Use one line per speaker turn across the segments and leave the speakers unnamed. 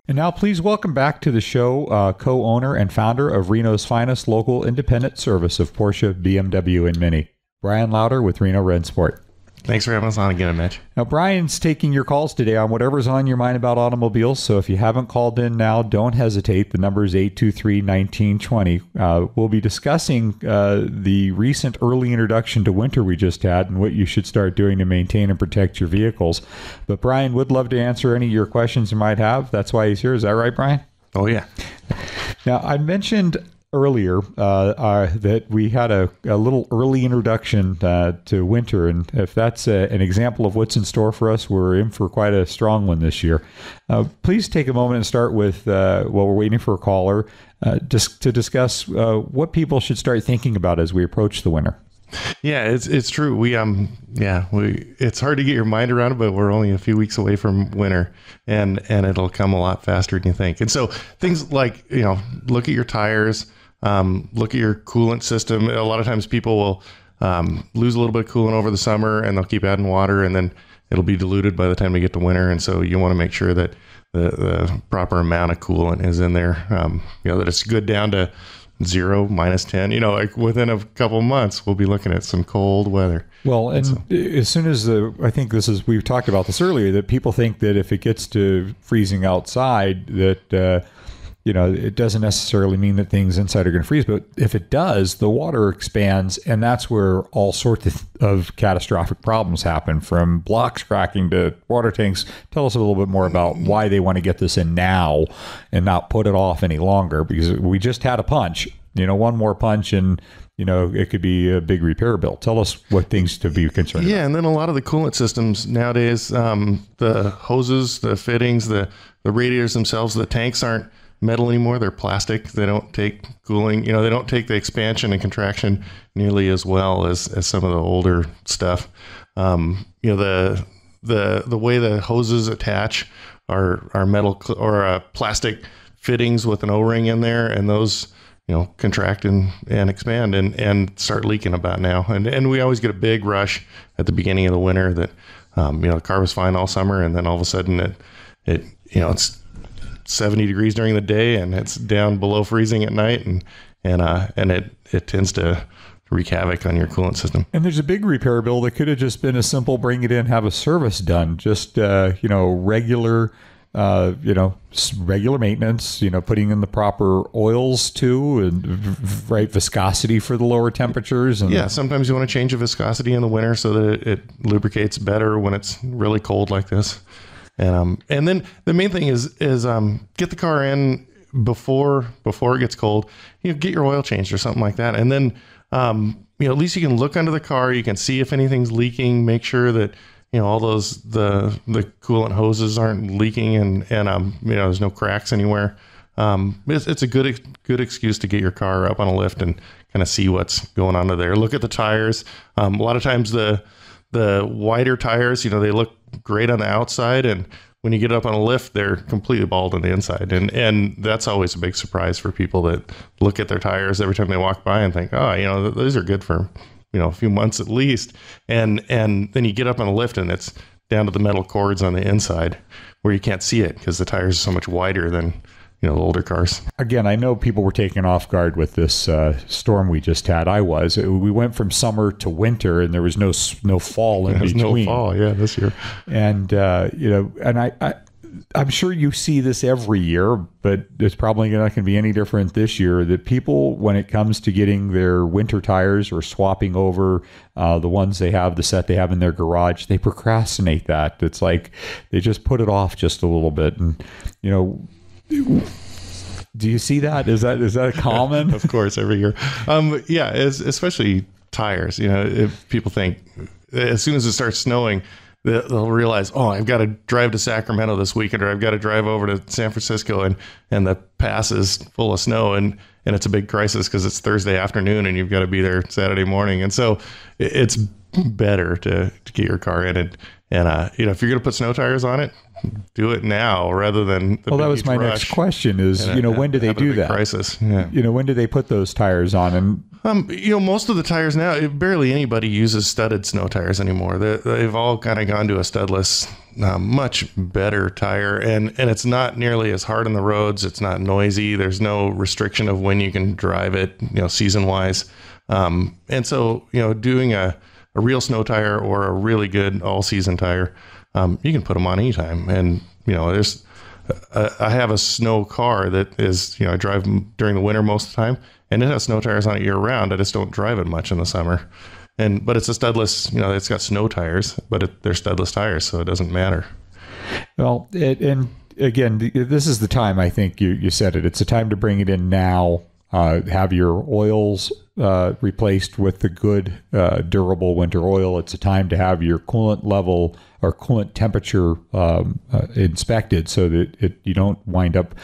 And now please welcome back to the show co-owner and founder of Reno's finest local independent service of Porsche, BMW, and Mini, Brian Lauder with Reno Rennsport.
Thanks for having us on again, Mitch.
Now, Brian's taking your calls today on whatever's on your mind about automobiles. So if you haven't called in now, don't hesitate. The number is 823-1920. We'll be discussing the recent early introduction to winter we just had and what you should start doing to maintain and protect your vehicles. But Brian would love to answer any of your questions you might have. That's why he's here. Is that right, Brian?
Oh, yeah.
Now, I mentioned earlier that we had a little early introduction to winter, and if that's an example of what's in store for us, we're in for quite a strong one this year. Please take a moment and start with, while we're waiting for a caller, just to discuss what people should start thinking about as we approach the winter.
Yeah, it's true. It's hard to get your mind around it, but we're only a few weeks away from winter, and it'll come a lot faster than you think. And so things like, look at your tires, look at your coolant system. A lot of times people will lose a little bit of coolant over the summer, and they'll keep adding water, and then it'll be diluted by the time we get to winter. And so you want to make sure that the proper amount of coolant is in there, that it's good down to 0, -10, like within a couple months, we'll be looking at some cold weather.
Well, and as soon as I think we've talked about this earlier, that people think that if it gets to freezing outside, that, it doesn't necessarily mean that things inside are going to freeze. But if it does, the water expands, and that's where all sorts of catastrophic problems happen, from blocks cracking to water tanks. Tell us a little bit more about why they want to get this in now and not put it off any longer, because we just had a punch, one more punch, and it could be a big repair bill. Tell us what things to be concerned about.
Yeah, and then a lot of the coolant systems nowadays, the hoses, the fittings, the radiators themselves, the tanks aren't metal anymore. They're plastic. They don't take cooling. They don't take the expansion and contraction nearly as well as some of the older stuff. The way the hoses attach are metal or plastic fittings with an O-ring in there, and those contract and expand and start leaking about now. And we always get a big rush at the beginning of the winter that the car was fine all summer, and then all of a sudden it's 70 degrees during the day and it's down below freezing at night, and it tends to wreak havoc on your coolant system.
And there's a big repair bill that could have just been a simple bring it in, have a service done, just regular maintenance, putting in the proper oils too, and right viscosity for the lower temperatures. And
yeah, sometimes you want to change the viscosity in the winter so that it lubricates better when it's really cold like this. And then the main thing is get the car in before it gets cold. Get your oil changed or something like that, and then at least you can look under the car. You can see if anything's leaking. Make sure that all those the coolant hoses aren't leaking, and there's no cracks anywhere. It's a good excuse to get your car up on a lift and kind of see what's going on there. Look at the tires. A lot of times the wider tires, they look great on the outside, and when you get up on a lift, they're completely bald on the inside, and that's always a big surprise for people that look at their tires every time they walk by and think, those are good for a few months at least, and then you get up on a lift and it's down to the metal cords on the inside where you can't see it because the tires are so much wider than the older cars.
Again, I know people were taken off guard with this storm we just had. We went from summer to winter, and there was no fall in between.
No fall, yeah, this year.
And I'm sure you see this every year, but it's probably not going to be any different this year, that people, when it comes to getting their winter tires or swapping over the ones the set they have in their garage, they procrastinate that. It's like they just put it off just a little bit. And, do you see that? Is that common?
Of course, every year. Especially tires. If people think as soon as it starts snowing, they'll realize, I've got to drive to Sacramento this weekend, or I've got to drive over to San Francisco, and the pass is full of snow, and it's a big crisis because it's Thursday afternoon and you've got to be there Saturday morning. And so it's better to get your car in, and if you're going to put snow tires on it, do it now rather than
that was my next question is, when do they do that?
Crisis. Yeah.
When do they put those tires on? And
most of the tires now, barely anybody uses studded snow tires anymore. They've all kind of gone to a studless much better tire, and it's not nearly as hard on the roads. It's not noisy. There's no restriction of when you can drive it, season wise. And so, doing a real snow tire or a really good all season tire, you can put them on anytime. And, I have a snow car that is, I drive during the winter most of the time, and it has snow tires on it year round. I just don't drive it much in the summer. But it's a studless, it's got snow tires, but they're studless tires, so it doesn't matter.
Well, and again, this is the time, I think you said it. It's a time to bring it in now, have your oils replaced with the good, durable winter oil. It's a time to have your coolant level or coolant temperature inspected so that you don't wind up,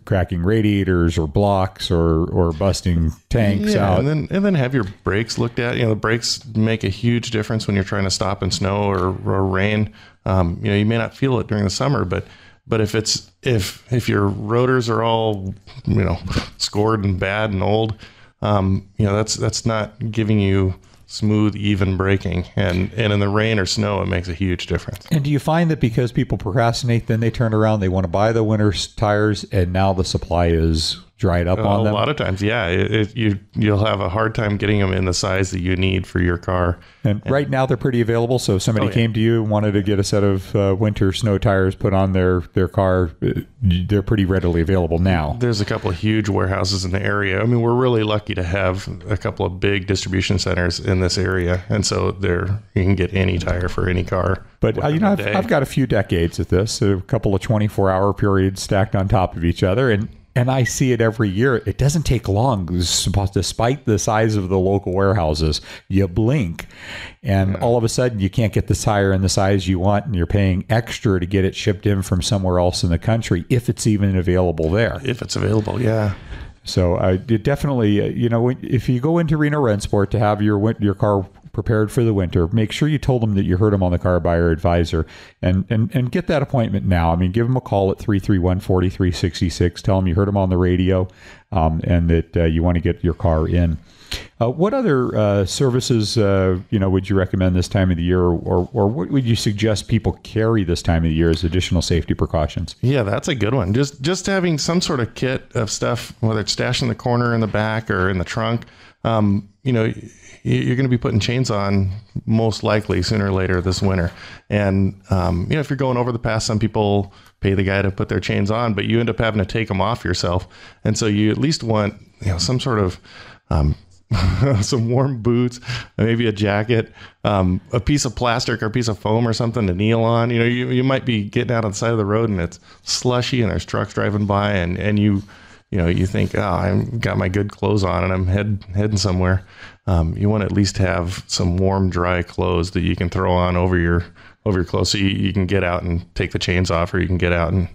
cracking radiators or blocks or busting tanks out.
And then have your brakes looked at. The brakes make a huge difference when you're trying to stop in snow or rain. You may not feel it during the summer, but if your rotors are all scored and bad and old, that's not giving you smooth, even braking, and in the rain or snow, it makes a huge difference.
And do you find that because people procrastinate, then they turn around, they want to buy the winter tires, and now the supply is dried up on them?
A lot of times, yeah. You'll have a hard time getting them in the size that you need for your car.
And right now they're pretty available. So if somebody came to you and wanted to get a set of winter snow tires put on their car, they're pretty readily available now.
There's a couple of huge warehouses in the area. I mean, we're really lucky to have a couple of big distribution centers in this area. And so you can get any tire for any car.
But, I've got a few decades at this, a couple of 24-hour periods stacked on top of each other. And I see it every year. It doesn't take long, despite the size of the local warehouses. You blink, and all of a sudden, you can't get the tire in the size you want, and you're paying extra to get it shipped in from somewhere else in the country, if it's even available there.
If it's available, yeah.
So definitely, if you go into Reno Rennsport to have your car prepared for the winter, make sure you told them that you heard them on the CarBuyer Advisor, and get that appointment now. I mean, give them a call at 331-4366. Tell them you heard them on the radio, and that you want to get your car in. What other services, would you recommend this time of the year, or what would you suggest people carry this time of the year as additional safety precautions?
Yeah, that's a good one. Just having some sort of kit of stuff, whether it's stashed in the corner, in the back, or in the trunk. You're going to be putting chains on most likely sooner or later this winter. And, if you're going over the pass, some people pay the guy to put their chains on, but you end up having to take them off yourself. And so you at least want, some sort of, some warm boots, maybe a jacket, a piece of plastic or a piece of foam or something to kneel on. You might be getting out on the side of the road and it's slushy and there's trucks driving by, and you think, I've got my good clothes on and I'm heading somewhere. You want to at least have some warm, dry clothes that you can throw on over your clothes, so you can get out and take the chains off, or you can get out and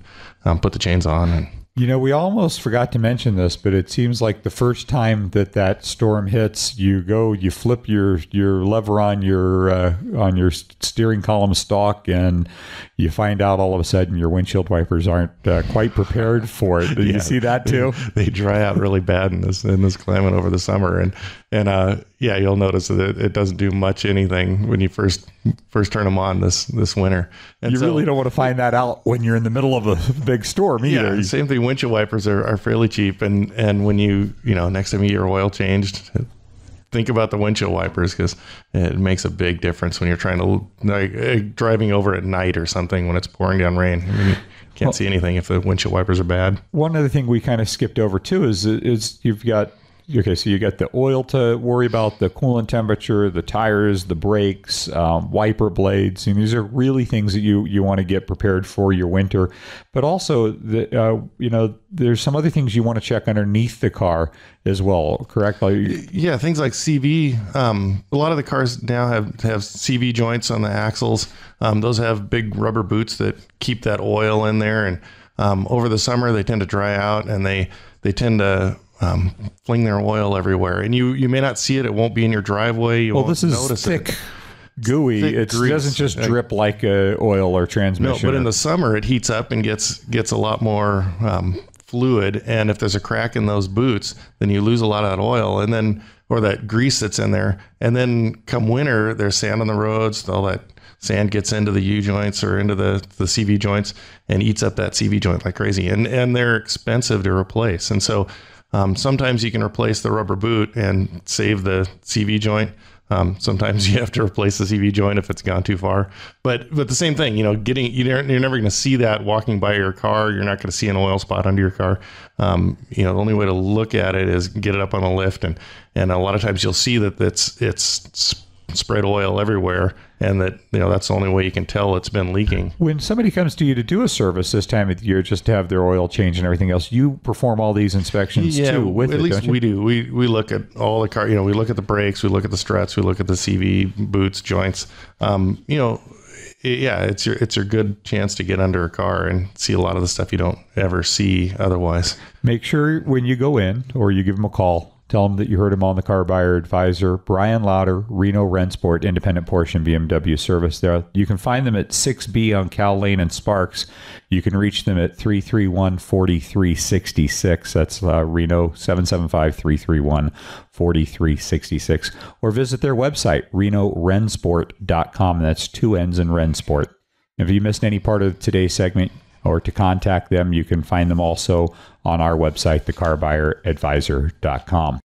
put the chains on. And
we almost forgot to mention this, but it seems like the first time that storm hits, you flip your lever on your steering column stalk, and you find out all of a sudden your windshield wipers aren't quite prepared for it. Did you see that too?
They dry out really bad in this climate over the summer, and you'll notice that it doesn't do much anything when you first turn them on this winter. And
you really don't want to find that out when you're in the middle of a big storm either.
Yeah, same thing. Windshield wipers are fairly cheap, and when you next time you get your oil changed, think about the windshield wipers, because it makes a big difference when you're trying to driving over at night or something when it's pouring down rain. I mean, you can't see anything if the windshield wipers are bad.
One other thing we kind of skipped over too is you've got. Okay, so you got the oil to worry about, the coolant temperature, the tires, the brakes, wiper blades. And these are really things that you want to get prepared for your winter. But also, there's some other things you want to check underneath the car as well, correct?
Yeah, things like CV. A lot of the cars now have CV joints on the axles. Those have big rubber boots that keep that oil in there. And over the summer, they tend to dry out, and they tend to fling their oil everywhere, and you may not see it. It won't be in your driveway. You won't
this is
notice
thick,
it.
Gooey. It doesn't just drip like oil or transmission.
No, but in the summer it heats up and gets a lot more fluid. And if there's a crack in those boots, then you lose a lot of that oil, or that grease that's in there. And then come winter, there's sand on the roads, all that sand gets into the U joints or into the CV joints and eats up that CV joint like crazy. And they're expensive to replace. And so sometimes you can replace the rubber boot and save the CV joint. Sometimes you have to replace the CV joint if it's gone too far, but the same thing, you're never going to see that walking by your car. You're not going to see an oil spot under your car. The only way to look at it is get it up on a lift. And a lot of times you'll see that it's spread oil everywhere, and that's the only way you can tell it's been leaking.
When somebody comes to you to do a service this time of the year, just to have their oil change and everything else, you perform all these inspections too with
at
it,
least
don't you?
we do. We look at all the car, we look at the brakes, we look at the struts, we look at the CV boots, joints. It's your good chance to get under a car and see a lot of the stuff you don't ever see otherwise.
Make sure when you go in or you give them a call, tell them that you heard him on the CarBuyer Advisor. Brian Lauder, Reno Rennsport, independent Porsche and BMW service there. You can find them at 6B on Cal Lane and Sparks. You can reach them at 331-4366. That's Reno 775-331-4366. Or visit their website, RenoRennsport.com. That's 2 N's in Rennsport. If you missed any part of today's segment, or to contact them, you can find them also on our website, thecarbuyeradvisor.com.